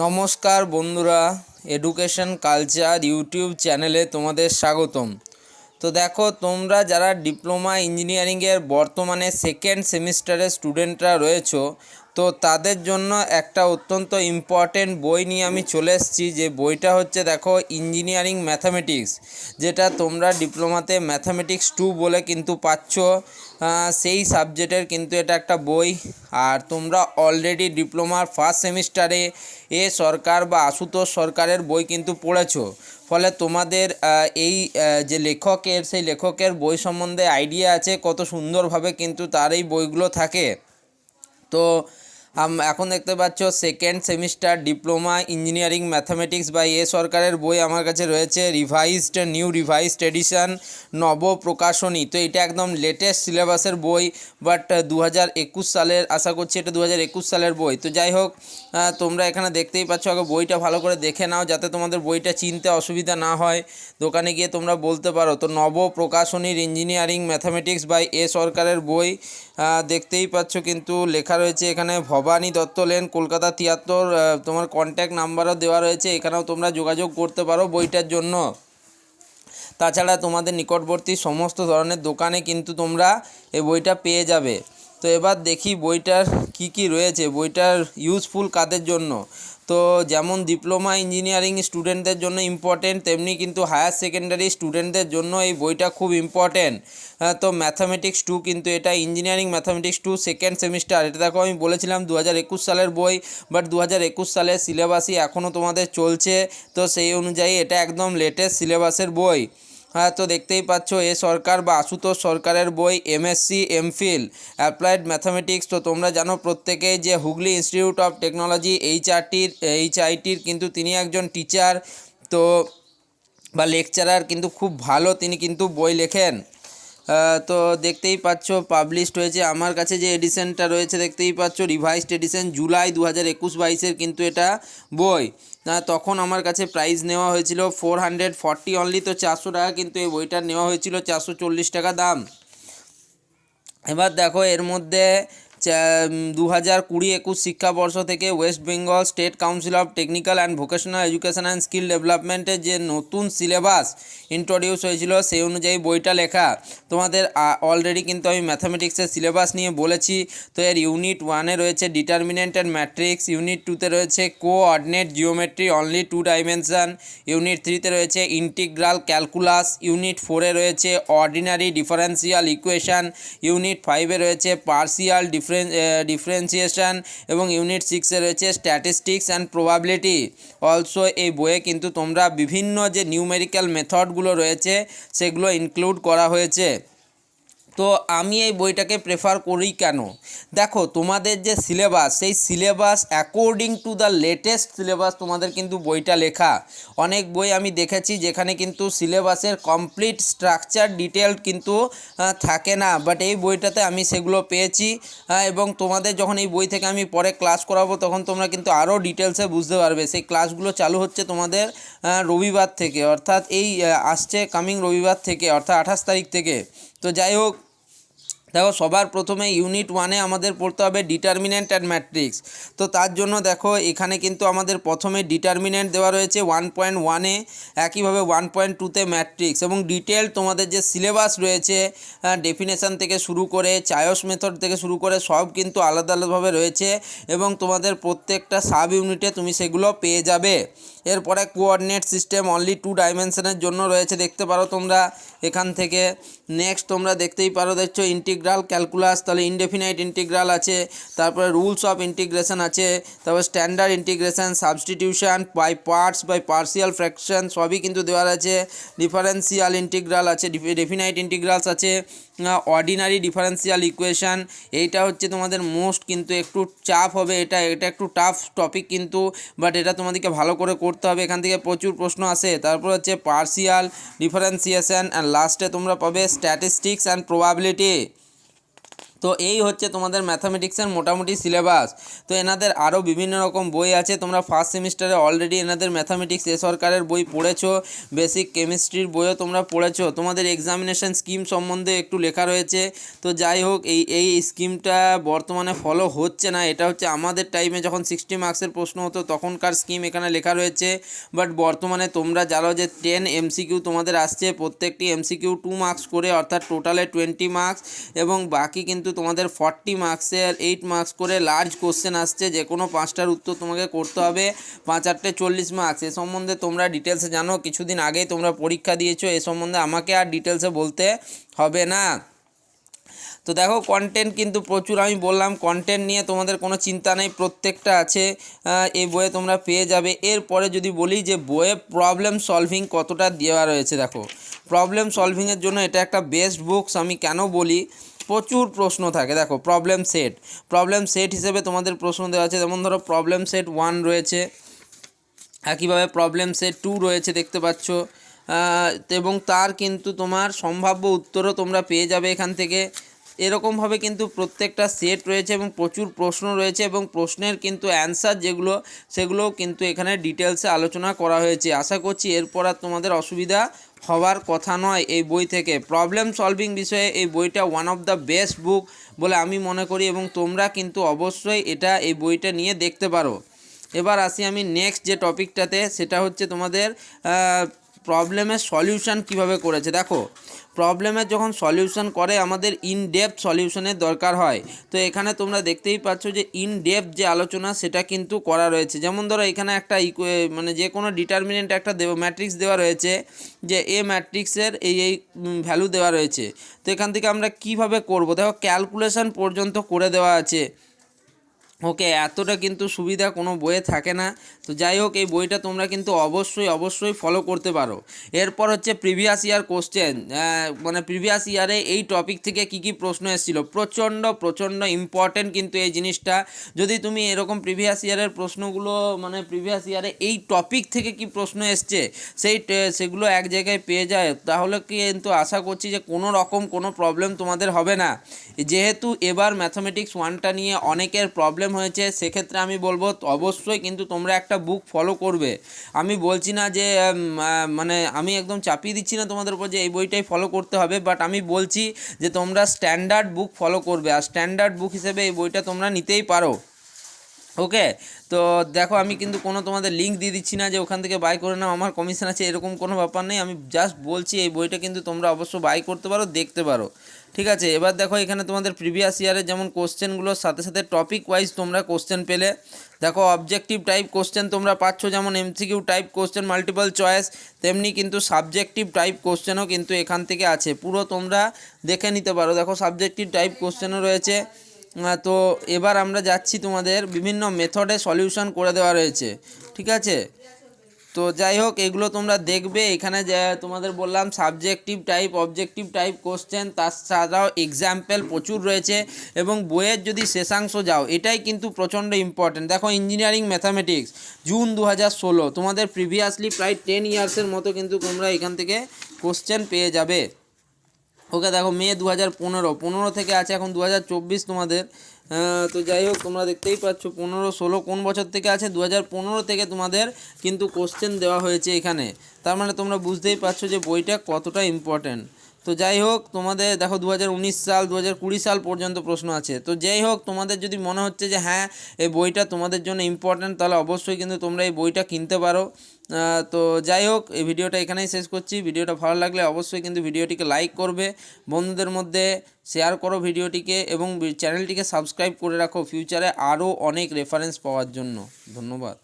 নমস্কার বন্ধুরা, education culture YouTube চ্যানেলে তোমাদের স্বাগতম। তো দেখো, তোমরা যারা ডিপ্লোমা ইঞ্জিনিয়ারিংয়ের বর্তমানে সেকেন্ড সেমিস্টারের স্টুডেন্টরা রয়েছো, তো তাদের জন্য একটা অত্যন্ত ইম্পর্টেন্ট বই নিয়ে আমি চলে এসেছি। যে বইটা হচ্ছে, দেখো, ইঞ্জিনিয়ারিং ম্যাথামেটিক্স, যেটা তোমরা ডিপ্লোমাতে ম্যাথামেটিক্স 2 বলে কিন্তু পাচ্ছ। সেই সাবজেক্টের কিন্তু এটা একটা বই। আর তোমরা অলরেডি ডিপ্লোমার ফার্স্ট সেমিস্টারে সরকার বা আশুতোষ সরকারের বই কিন্তু পড়েছো। ফলে তোমাদের এই যে লেখকের, সেই লেখকের বই সম্বন্ধে আইডিয়া আছে, কত সুন্দরভাবে কিন্তু তার এই বইগুলো থাকে। তো এখন দেখতে পাচ্ছ second semester diploma engineering mathematics বা সরকারের বই আমার কাছে রয়েছে, নিউ রিভাইজড এডিশন, নব প্রকাশনী। তো এটা একদম লেটেস্ট সিলেবাসের বই, বাট 2021 সালের, আশা করছি এটা 2021 সালের বই। তো যাই হোক, তোমরা এখানে দেখতেই পাচ্ছ। আগে বইটা ভালো করে দেখে নাও, যাতে তোমাদের বইটা চিনতে অসুবিধা না হয়। দোকানে গিয়ে তোমরা বলতে পারো। তো নব প্রকাশনীর ইঞ্জিনিয়ারিং ম্যাথামেটিক্স বাই সরকারের বই দেখতেই পাচ্ছ, কিন্তু লেখা রয়েছে এখানে ভবানী দত্ত লেন, কলকাতা 73। তোমার কন্ট্যাক্ট নাম্বারও দেওয়া রয়েছে, এখানেও তোমরা যোগাযোগ করতে পারো বইটার জন্য। তাছাড়া তোমাদের নিকটবর্তী সমস্ত ধরনের দোকানে কিন্তু তোমরা এই বইটা পেয়ে যাবে। তো এবার দেখি বইটার কি রয়েছে, বইটার ইউজফুল কাদের জন্য। তো যেমন ডিপ্লোমা ইঞ্জিনিয়ারিং স্টুডেন্টদের জন্য ইম্পর্টেন্ট, তেমনি কিন্তু হায়ার সেকেন্ডারি স্টুডেন্টদের জন্য এই বইটা খুব ইম্পর্টেন্ট। তো ম্যাথামেটিক্স 2, কিন্তু এটা ইঞ্জিনিয়ারিং ম্যাথামেটিক্স 2 সেকেন্ড সেমিস্টার। এটা দেখো, আমি বলেছিলাম 2021 সালের বই, বাট 2021 সালের সিলেবাসই এখনও তোমাদের চলছে। তো সেই অনুযায়ী এটা একদম লেটেস্ট সিলেবাসের বই। তো দেখতেই পাচ্ছ সরকার বা আশুতোষ সরকারের বই, এমএসসি এমফিল অ্যাপ্লাইড ম্যাথামেটিক্স। তো তোমরা জানো প্রত্যেকেই যে হুগলি ইনস্টিটিউট অফ টেকনোলজি এইচআইটির কিন্তু তিনি একজন টিচার, তো বা লেকচারার, কিন্তু খুব ভালো তিনি কিন্তু বই লেখেন। তো দেখতেই পাচ্ছ পাবলিশড হয়েছে। আমার কাছে যে এডিশনটা রয়েছে দেখতেই পাচ্ছ, রিভাইজড এডিশন, জুলাই 2021-22 কিন্তু এটা বই। তখন আমার কাছে প্রাইস নেওয়া হয়েছিল 440 অনলি, তো 400 টাকা কিন্তু এই বইটার নেওয়া হয়েছিল, 440 টাকা দাম। এবার দেখো, এর মধ্যে 2020-21 শিক্ষাবর্ষ থেকে West Bengal state council of technical and vocational education and skill ডেভেলপমেন্টের যে নতুন সিলেবাস ইন্ট্রোডিউস হয়েছিল, সেই অনুযায়ী বইটা লেখা। তোমাদের অলরেডি কিন্তু আমি ম্যাথামেটিক্সের সিলেবাস নিয়ে বলেছি। তো এর ইউনিট 1-এ রয়েছে ডিটারমিনেন্ট অ্যান্ড ম্যাট্রিক্স, ইউনিট 2-তে রয়েছে coordinate geometry only 2 dimension, unit 3-তে রয়েছে ইন্টিগ্রাল ক্যালকুলাস, ইউনিট 4-এ রয়েছে অর্ডিনারি ডিফারেন্সিয়াল ইকুয়েশন, ইউনিট 5-এ রয়েছে পার্সিয়াল ডিফারেন্সিয়েশন, এবং ইউনিট 6-এ রয়েছে স্ট্যাটিস্টিক্স অ্যান্ড প্রবাবিলিটি। অলসো এই বইয়ে কিন্তু তোমরা বিভিন্ন যে নিউমেরিক্যাল মেথডগুলো রয়েছে সেগুলো ইনক্লুড করা হয়েছে। তো আমি এই বইটাকে প্রেফার করি কেন? দেখো, তোমাদের যে সিলেবাস, সেই syllabus according to the latest syllabus তোমাদের কিন্তু বইটা লেখা। অনেক বই আমি দেখেছি যেখানে কিন্তু সিলেবাসের কমপ্লিট স্ট্রাকচার ডিটেলড কিন্তু থাকে না, বাট এই বইটাতে আমি সেগুলো পেয়েছি। এবং তোমাদের যখন এই বই থেকে আমি পরে ক্লাস করাবো, তখন তোমরা কিন্তু আরও ডিটেলসে বুঝতে পারবে। সেই ক্লাসগুলো চালু হচ্ছে তোমাদের রবিবার থেকে, অর্থাৎ এই আসছে কামিং রবিবার থেকে, অর্থাৎ 28 তারিখ থেকে। তো যাই হোক, দেখো, সবার প্রথমে ইউনিট 1-এ আমাদের পড়তে হবে ডিটারমিনেন্ট অ্যান্ড ম্যাট্রিক্স। তো তার জন্য দেখো, এখানে কিন্তু আমাদের প্রথমে ডিটারমিনেন্ট দেওয়া রয়েছে 1.1-এ, একইভাবে 1.2-তে ম্যাট্রিক্স, এবং ডিটেল তোমাদের যে সিলেবাস রয়েছে, ডেফিনেশান থেকে শুরু করে চায়স মেথড থেকে শুরু করে সব কিন্তু আলাদা আলাদাভাবে রয়েছে, এবং তোমাদের প্রত্যেকটা সাব ইউনিটে তুমি সেগুলো পেয়ে যাবে। এরপরে কোঅর্ডিনেট সিস্টেম অনলি 2 ডাইমেনশনের জন্য রয়েছে, দেখতে পারো তোমরা এখান থেকে। নেক্সট তোমরা দেখতেই পারো, দেখছো ইন্টিগ্রাল ক্যালকুলাস, তাহলে ইনডেফিনাইট ইন্টিগ্রাল আছে, তারপরে রুলস অফ ইন্টিগ্রেশন আছে, তারপর standard integration, substitution by parts by partial fraction সবই কিন্তু দেওয়া আছে। ডিফারেন্সিয়াল ইন্টিগ্রাল আছে, ডেফিনাইট ইন্টিগ্রালস আছে, অর্ডিনারি ডিফারেন্সিয়াল ইকুয়েশান। এইটা হচ্ছে তোমাদের মোস্ট কিন্তু একটু চাপ হবে, এটা একটু টাফ টপিক কিন্তু, বাট এটা তোমাদেরকে ভালো করে করতে হবে, এখান থেকে প্রচুর প্রশ্ন আসে। তারপর হচ্ছে পার্সিয়াল ডিফারেন্সিয়েশন, অ্যান্ড লাস্টে তোমরা পাবে স্ট্যাটিস্টিক্স অ্যান্ড প্রবাবিলিটি। তো এই হচ্ছে তোমাদের ম্যাথামেটিক্সের মোটামুটি সিলেবাস। তো এনাদের আরও বিভিন্ন রকম বই আছে, তোমরা ফার্স্ট সেমিস্টারে অলরেডি এনাদের ম্যাথামেটিক্স এ সরকারের বই পড়েছো, বেসিক কেমিস্ট্রির বইও তোমরা পড়েছো, তোমাদের এক্সামিনেশন স্কিম সম্বন্ধে একটু লেখা রয়েছে। তো যাই হোক, এই স্কিমটা বর্তমানে ফলো হচ্ছে না, এটা হচ্ছে আমাদের টাইমে যখন 60 মার্কসের প্রশ্ন হতো তখনকার স্কিম এখানে লেখা রয়েছে। বাট বর্তমানে তোমরা জানো যে 10 এমসিকিউ তোমাদের আসছে, প্রত্যেকটি এমসিকিউ 2 মার্কস করে, অর্থাৎ টোটালে 20 মার্কস, এবং বাকি কিন্তু তোমাদের 40 মার্কসের 8 মার্কস করে লার্জ কোশ্চেন আসছে, যে কোনো 5টার উত্তর তোমাকে করতে হবে, 5 8 40 মার্কস। এ সম্বন্ধে তোমরা ডিটেলসে জানো, কিছুদিন আগেই তোমরা পরীক্ষা দিয়েছো, এ সম্বন্ধে আমাকে আর ডিটেলসে বলতে হবে না। তো দেখো কন্টেন্ট কিন্তু প্রচুর, আমি বললাম কন্টেন্ট নিয়ে তোমাদের কোনো চিন্তা নেই, প্রত্যেকটা আছে এই বইয়ে তোমরা পেয়ে যাবে। এরপরে যদি বলি যে বইয়ে প্রবলেম সলভিং কতটা দেওয়া রয়েছে, দেখো প্রবলেম সলভিংয়ের জন্য এটা একটা বেস্ট বুকস। আমি কেন বলি, প্রচুর প্রশ্ন থাকে। দেখো প্রবলেম সেট হিসেবে তোমাদের প্রশ্ন দেওয়া আছে, যেমন ধরো প্রবলেম সেট 1 রয়েছে, একইভাবে প্রবলেম সেট 2 রয়েছে দেখতে পাচ্ছ, এবং তার কিন্তু তোমার সম্ভাব্য উত্তরও তোমরা পেয়ে যাবে এখান থেকে। এরকমভাবে কিন্তু প্রত্যেকটা সেট রয়েছে এবং প্রচুর প্রশ্ন রয়েছে, এবং প্রশ্নের কিন্তু অ্যান্সার যেগুলো সেগুলোও কিন্তু এখানে ডিটেলসে আলোচনা করা হয়েছে। আশা করছি এরপর আর তোমাদের অসুবিধা হওয়ার কথা নয় এই বই থেকে। প্রবলেম সলভিং বিষয়ে এই বইটা ওয়ান অফ দ্য বেস্ট বুক বলে আমি মনে করি, এবং তোমরা কিন্তু অবশ্যই এই বইটা নিয়ে দেখতে পারো। এবার আসি আমি নেক্সট যে টপিকটাতে, সেটা হচ্ছে তোমাদের প্রবলেমের সলিউশন কিভাবে করেছে। দেখো প্রবলেমের যখন সলিউশন করে আমাদের ইন ডেপথ সলিউশনের দরকার হয়। তো এখানে তোমরা দেখতেই পাচ্ছ যে ইন ডেপথ যে আলোচনা সেটা কিন্তু করা রয়েছে। যেমন ধরো এখানে একটা মানে যে কোনো ডিটারমিনেন্ট একটা ম্যাট্রিক্স দেওয়া রয়েছে, যে এ ম্যাট্রিক্সের এই ভ্যালু দেওয়া রয়েছে। তো এখান থেকে আমরা কিভাবে করব, দেখো ক্যালকুলেশন পর্যন্ত করে দেওয়া আছে। ওকে, এতটা কিন্তু সুবিধা কোনো বইয়ে থাকে না। তো যাই হোক, এই বইটা তোমরা কিন্তু অবশ্যই ফলো করতে পারো। এরপর হচ্ছে প্রিভিয়াস ইয়ার কোশ্চেন, মানে প্রিভিয়াস ইয়ারে এই টপিক থেকে কি প্রশ্ন এসেছিলো, প্রচণ্ড ইম্পর্টেন্ট কিন্তু এই জিনিসটা। যদি তুমি এরকম প্রিভিয়াস ইয়ারের প্রশ্নগুলো, মানে প্রিভিয়াস ইয়ারে এই টপিক থেকে কি প্রশ্ন এসছে সেগুলো এক জায়গায় পেয়ে যায়, তাহলে কিন্তু আশা করছি যে কোনো প্রবলেম তোমাদের হবে না। যেহেতু এবার ম্যাথামেটিক্স 1টা নিয়ে অনেকের প্রবলেম হয়েছে, সেক্ষেত্রে আমি বলবো অবশ্যই কিন্তু তোমরা একটা বুক ফলো করবে। আমি বলছি না যে মানে আমি একদম চাপিয়ে দিচ্ছি না তোমাদের উপর যে এই বইটাই ফলো করতে হবে, বাট আমি বলছি যে তোমরা স্ট্যান্ডার্ড বুক ফলো করবে, আর স্ট্যান্ডার্ড বুক হিসেবে এই বইটা তোমরা নিতেই পারো। ওকে, তো দেখো আমি কিন্তু কোনো তোমাদের লিঙ্ক দিয়ে দিচ্ছি না যে ওখান থেকে বাই করে নাও, আমার কমিশন আছে, এরকম কোনো ব্যাপার নেই। আমি জাস্ট বলছি এই বইটা কিন্তু তোমরা অবশ্য বাই করতে পারো, দেখতে পারো। ঠিক আছে, এবার দেখো এখানে তোমাদের প্রিভিয়াস ইয়ারের যেমন কোশ্চেনগুলোর সাথে সাথে টপিক ওয়াইজ তোমরা কোশ্চেন পেলে। দেখো অবজেক্টিভ টাইপ কোশ্চেন তোমরা পাচ্ছ, যেমন MCQ type question multiple choice, তেমনি কিন্তু সাবজেক্টিভ টাইপ কোশ্চেনও কিন্তু এখান থেকে আছে, পুরো তোমরা দেখে নিতে পারো। দেখো সাবজেক্টিভ টাইপ কোশ্চেনও রয়েছে। তো এবার আমরা যাচ্ছি, তোমাদের বিভিন্ন মেথডে সলিউশন করে দেওয়া রয়েছে। ঠিক আছে, তো যাই হোক এগুলো তোমরা দেখবে। এখানে যে তোমাদের বললাম subjective type, objective type question, তাছাড়াও এক্সাম্পল প্রচুর রয়েছে, এবং বইয়ের যদি শেষাংশ যাও, এটাই কিন্তু প্রচণ্ড ইম্পর্টেন্ট। দেখো ইঞ্জিনিয়ারিং ম্যাথামেটিক্স জুন 2016, তোমাদের প্রিভিয়াসলি প্রায় 10 ইয়ার্সের মতো কিন্তু তোমরা এখান থেকে কোশ্চেন পেয়ে যাবে। ওকে, দেখো মে 2015 থেকে আছে, এখন 2024 তোমাদের। তো যাই হোক তোমরা দেখতেই পাচ্ছ 15 16 কোন বছর থেকে আছে, 2015 থেকে তোমাদের কিন্তু কোশ্চেন দেওয়া হয়েছে এখানে। তার মানে তোমরা বুঝতেই পারছো যে বইটা কতটা ইম্পর্ট্যান্ট। তো যাই হোক তোমাদের দেখো 2019 সাল 2020 সাল পর্যন্ত প্রশ্ন আছে। তো যাই হোক তোমাদের যদি মনে হচ্ছে যে হ্যাঁ এই বইটা তোমাদের জন্য ইম্পর্ট্যান্ট, তাহলে অবশ্যই কিন্তু তোমরা এই বইটা কিনতে পারো। তো যাই হোক এই ভিডিওটা এখানেই শেষ করছি। ভিডিওটা ভালো লাগলে অবশ্যই কিন্তু ভিডিওটিকে লাইক করবে, বন্ধুদের মধ্যে শেয়ার করো ভিডিওটিকে, এবং চ্যানেলটিকে সাবস্ক্রাইব করে রাখো ফিউচারে আরও অনেক রেফারেন্স পাওয়ার জন্য। ধন্যবাদ।